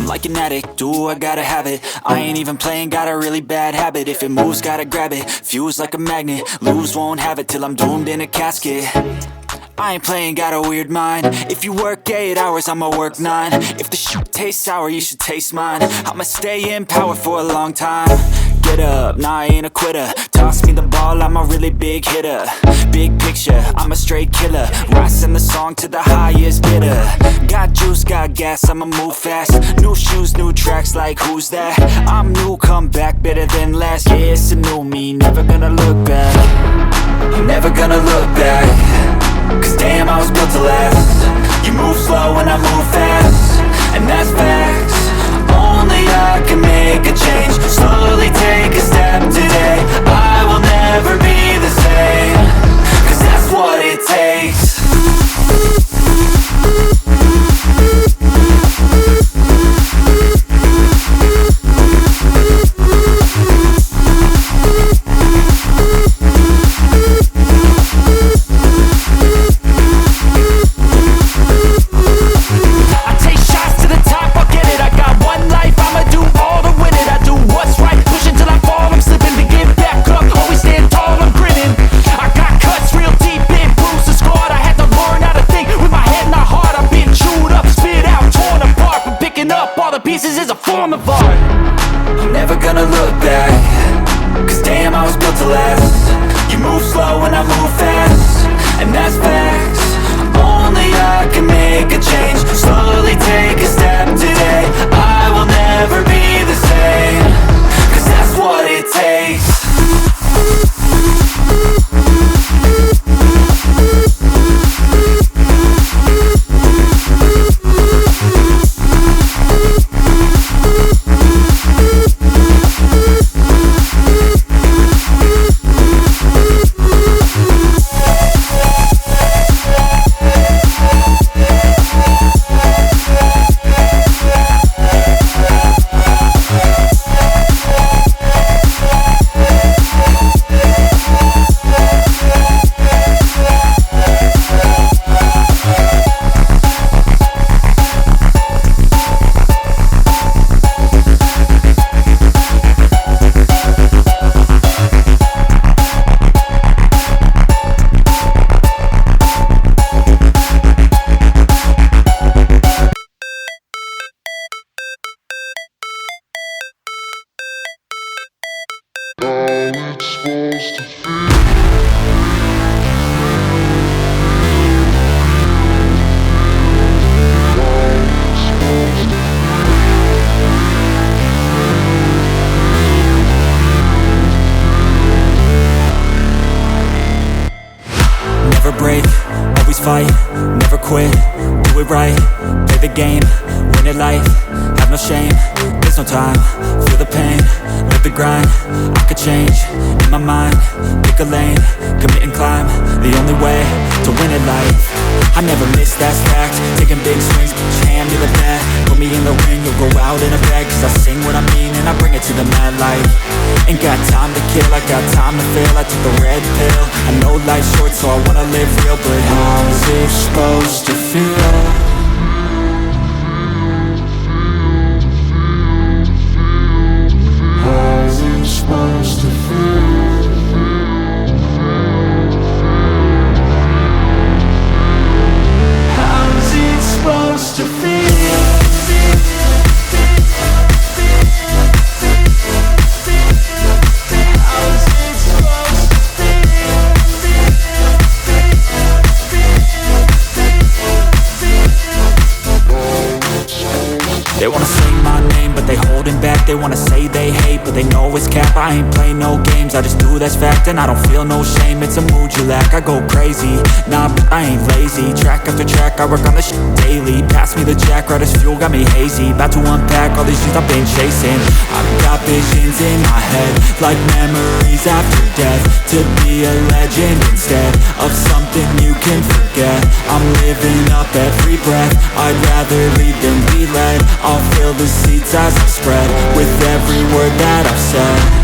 I'm like an addict, ooh, I gotta have it. I ain't even playing, got a really bad habit. If it moves, gotta grab it, fuse like a magnet. Lose, won't have it till I'm doomed in a casket. I ain't playing, got a weird mind. If you work 8 hours, I'ma work 9. If the shit tastes sour, you should taste mine. I'ma stay in power for a long time. Get up, nah, I ain't a quitter. Toss me the ball, I'm a really big hitter. Big picture, I'm a straight killer. Rising the song to the highest bidder. Got juice, got gas, I'ma move fast. New shoes, new tracks, like who's that? I'm new, come back, better than last. Yeah, it's a new me, never gonna look back. I'm never gonna look back. Cause damn, I was built to last. You move slow and I move fast, and that's facts. Only I can make a change. Slowly take a step today. I will never be the same. Cause that's what it takes. Pieces is a form of art. I'm never gonna look back. Cause damn, I was built to last. You move slow and I move fast, and that's facts. Only I can make a change. Slowly take a step today. I will never be the same. Cause that's what it takes. Never break, always fight, never quit, do it right, play the game, win it life, have no shame, there's no time, feel the pain, live the grind, I could change, in my mind, pick a lane, commit and climb, the only way to win it life. I never miss, that's fact, taking big swings, put your hand to the bat, put me in the ring, you'll go out in a bag, cause I sing what I mean and I bring it to the mad light. Ain't got time to kill, I got time to feel, I took the red pill, I know life's short so I wanna live real, but how's it supposed to feel? They wanna say my name, but they holding back. They wanna say they hate, but they know it's cap. I ain't play no games, I just do that's fact. And I don't feel no shame, it's a mood you lack. I go crazy, nah, but I ain't lazy. Track after track, I work on this shit daily. Pass me the jack, right as fuel, got me hazy. About to unpack all these things I've been chasing. I've got visions in my head, like memories after death. To be a legend instead of something you can forget. I'm living up every breath, I'd rather lead than be led. I'll fill the seats as I spread with every word that I've said.